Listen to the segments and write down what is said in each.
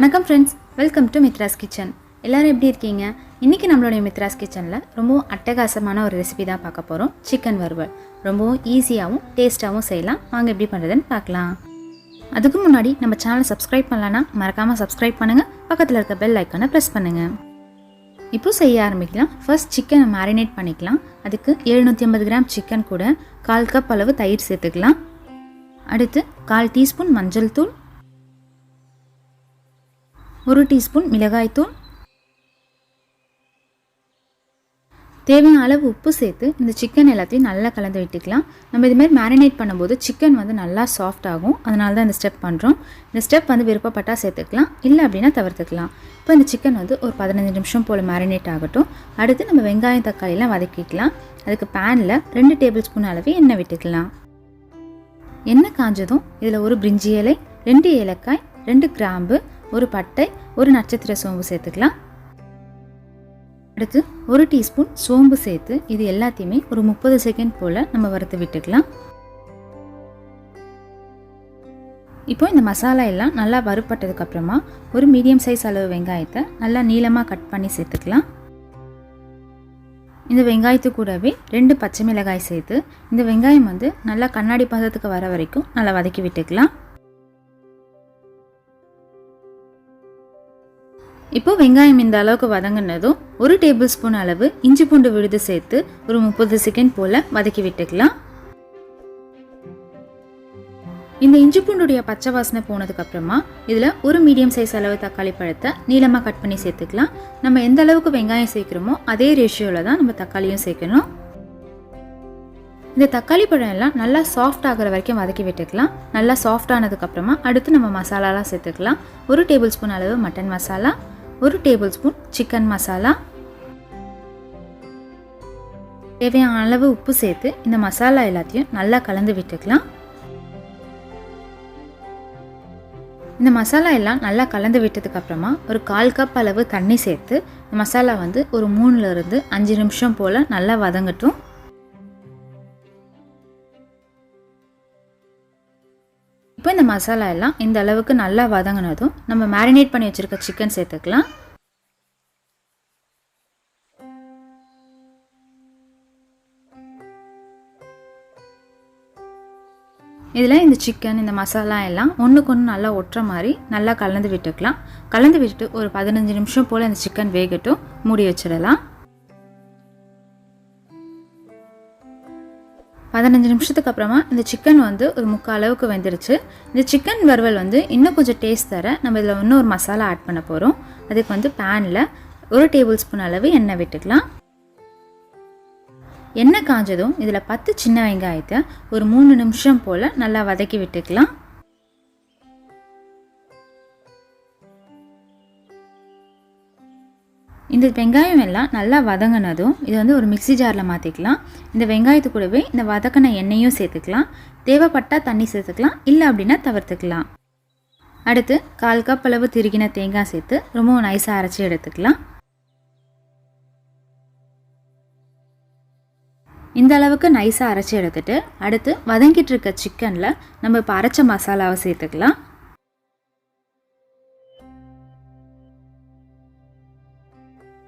வணக்கம் friends, welcome to Mithras kitchen. எல்லோரும் எப்படி இருக்கீங்க? இன்றைக்கி நம்மளுடைய மித்ராஸ் கிச்சனில் ரொம்பவும் அட்டகாசமான ஒரு ரெசிபி தான் பார்க்க போகிறோம். சிக்கன் வறுவல் ரொம்பவும் ஈஸியாகவும் டேஸ்ட்டாகவும் செய்யலாம். வாங்க எப்படி பண்ணுறதுன்னு பார்க்கலாம். அதுக்கு முன்னாடி நம்ம சேனலை சப்ஸ்கிரைப் பண்ணலன்னா மறக்காமல் சப்ஸ்கிரைப் பண்ணுங்கள். பக்கத்தில் இருக்க பெல் ஐக்கானை ப்ரெஸ் பண்ணுங்கள். இப்போ செய்ய ஆரம்பிக்கலாம். ஃபர்ஸ்ட் சிக்கனை மேரினேட் பண்ணிக்கலாம். அதுக்கு 750 கிராம் சிக்கன் கூட 1/4 கப் அளவு தயிர் சேர்த்துக்கலாம். அடுத்து 1/4 டீஸ்பூன் மஞ்சள் தூள், 1 டீஸ்பூன் மிளகாய் தூள், தேவையான அளவு உப்பு சேர்த்து இந்த சிக்கன் எல்லாத்தையும் நல்லா கலந்து விட்டுக்கலாம். நம்ம இதுமாதிரி மேரினேட் பண்ணும்போது சிக்கன் நல்லா சாஃப்ட் ஆகும். அதனால தான் இந்த ஸ்டெப் பண்ணுறோம். இந்த ஸ்டெப் விருப்பப்பட்டால் சேர்த்துக்கலாம், இல்லை அப்படின்னா தவிர்த்துக்கலாம். இப்போ இந்த சிக்கன் ஒரு 15 நிமிஷம் போல் மேரினேட் ஆகட்டும். அடுத்து நம்ம வெங்காயம் தக்காளியெலாம் வதக்கிக்கலாம். அதுக்கு பேனில் 2 டேபிள் ஸ்பூன் அளவு எண்ணெய் விட்டுக்கலாம். எண்ணெய் காஞ்சதும் இதில் 1 பிரிஞ்சி இலை, 2 ஏலக்காய், 2 கிராம்பு, 1 பட்டை, 1 நட்சத்திர சோம்பு சேர்த்துக்கலாம். அடுத்து 1 டீஸ்பூன் சோம்பு சேர்த்து இது எல்லாத்தையுமே ஒரு 30 செகண்ட் போல் நம்ம வறுத்து விட்டுக்கலாம். இப்போ இந்த மசாலா எல்லாம் நல்லா வறுப்பட்டதுக்கப்புறமா ஒரு மீடியம் சைஸ் அளவு வெங்காயத்தை நல்லா நீளமாக கட் பண்ணி சேர்த்துக்கலாம். இந்த வெங்காயத்து கூடவே 2 பச்சை மிளகாய் சேர்த்து இந்த வெங்காயம் நல்லா கண்ணாடி பதத்துக்கு வர வரைக்கும் நல்லா வதக்கி விட்டுக்கலாம். இப்போ வெங்காயம் இந்த அளவுக்கு வதங்கினதும் 1 டேபிள் ஸ்பூன் அளவு இஞ்சி பூண்டு விழுது சேர்த்து ஒரு 30 செகண்ட் போல் வதக்கி விட்டுக்கலாம். இந்த இஞ்சி பூண்டுடைய பச்சை வாசனை போனதுக்கப்புறமா இதில் 1 மீடியம் சைஸ் அளவு தக்காளி பழத்தை நீளமாக கட் பண்ணி சேர்த்துக்கலாம். நம்ம எந்த அளவுக்கு வெங்காயம் சேர்க்குறோமோ அதே ரேஷியோவில் தான் நம்ம தக்காளியும் சேர்க்கணும். இந்த தக்காளி பழம் எல்லாம் நல்லா சாஃப்ட் ஆகிற வரைக்கும் வதக்கி விட்டுக்கலாம். நல்லா சாஃப்ட் ஆனதுக்கப்புறமா அடுத்து நம்ம மசாலாலாம் சேர்த்துக்கலாம். 1 டேபிள் ஸ்பூன் அளவு mutton masala, 1 table spoon chicken masala, தேவையான அளவு உப்பு சேர்த்து இந்த மசாலா எல்லாத்தையும் நல்லா கலந்து விட்டுக்கலாம். இந்த மசாலா எல்லாம் நல்லா கலந்து விட்டதுக்கு அப்புறமா ஒரு 1/4 கப் அளவு தண்ணி சேர்த்து இந்த மசாலா ஒரு 3லிருந்து 5 நிமிஷம் போல் நல்லா வதங்கட்டும். இப்போ இந்த மசாலா எல்லாம் இந்த அளவுக்கு நல்லா வதங்கினதும் நம்ம மேரினேட் பண்ணி வச்சுருக்க சிக்கன் சேர்த்துக்கலாம். இதில் இந்த சிக்கன் இந்த மசாலா எல்லாம் ஒன்றுக்கு ஒன்று நல்லா ஒட்டுற மாதிரி நல்லா கலந்து விட்டுக்கலாம். கலந்து விட்டுட்டு ஒரு 15 நிமிஷம் போல் இந்த சிக்கன் வேகட்டும், மூடி வச்சிடலாம். 15 நிமிஷத்துக்கு அப்புறமா இந்த சிக்கன் ஒரு 3/4 அளவுக்கு வெந்துருச்சு. இந்த சிக்கன் வறுவல் இன்னும் கொஞ்சம் டேஸ்ட் தர நம்ம இதில் இன்னும் ஒரு மசாலா ஆட் பண்ண போகிறோம். அதுக்கு பேனில் 1 டேபிள் ஸ்பூன் அளவு எண்ணெய் விட்டுக்கலாம். எண்ணெய் காஞ்சதும் இதில் 10 சின்ன வெங்காயத்தை ஒரு 3 நிமிஷம் போல் நல்லா வதக்கி விட்டுக்கலாம். இந்த வெங்காயம் எல்லாம் நல்லா வதங்கினதும் இது ஒரு மிக்ஸி ஜாரில் மாற்றிக்கலாம். இந்த வெங்காயத்து கூடவே இந்த வதக்கின எண்ணெயும் சேர்த்துக்கலாம். தேவைப்பட்டால் தண்ணி சேர்த்துக்கலாம், இல்லை அப்படின்னா தவிர்த்துக்கலாம். அடுத்து 1/4 கப் அளவு திருகின தேங்காய் சேர்த்து ரொம்பவும் நைஸாக அரைச்சி எடுத்துக்கலாம். இந்த அளவுக்கு நைஸாக அரைச்சி எடுத்துட்டு அடுத்து வதங்கிட்டு இருக்க சிக்கனில் நம்ம இப்போ அரைச்ச மசாலாவை சேர்த்துக்கலாம்.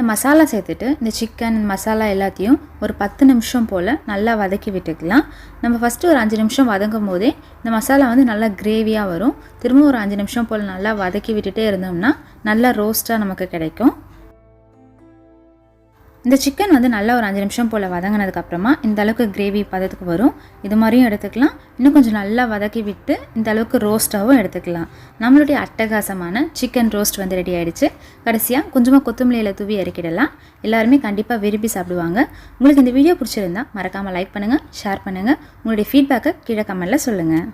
மசாலா சேர்த்துட்டு இந்த சிக்கன் மசாலா எல்லாத்தையும் ஒரு 10 நிமிஷம் போல் நல்லா வதக்கி விட்டுக்கலாம். நம்ம ஃபஸ்ட்டு ஒரு 5 நிமிஷம் வதங்கும் போதே இந்த மசாலா நல்லா கிரேவியாக வரும். திரும்ப ஒரு 5 நிமிஷம் போல் நல்லா வதக்கி விட்டுட்டே இருந்தோம்னா நல்லா ரோஸ்ட்டாக நமக்கு கிடைக்கும். இந்த சிக்கன் நல்லா ஒரு 5 நிமிஷம் போல் வதங்கினதுக்கப்புறமா இந்த அளவுக்கு கிரேவி பதத்துக்கு வரும். இது மாதிரியும் எடுத்துக்கலாம். இன்னும் கொஞ்சம் நல்லா வதக்கி விட்டு இந்த அளவுக்கு ரோஸ்ட்டாகவும் எடுத்துக்கலாம். நம்மளுடைய அட்டகாசமான சிக்கன் ரோஸ்ட் ரெடி ஆகிடுச்சு. கடைசியாக கொஞ்சமாக கொத்தமல்லியில் தூவி இறக்கிடலாம். எல்லாருமே கண்டிப்பாக விரும்பி சாப்பிடுவாங்க. உங்களுக்கு இந்த வீடியோ பிடிச்சிருந்தா மறக்காமல் லைக் பண்ணுங்கள், ஷேர் பண்ணுங்கள். உங்களுடைய ஃபீட்பேக்கை கீழே கமெண்ட்டில் சொல்லுங்கள்.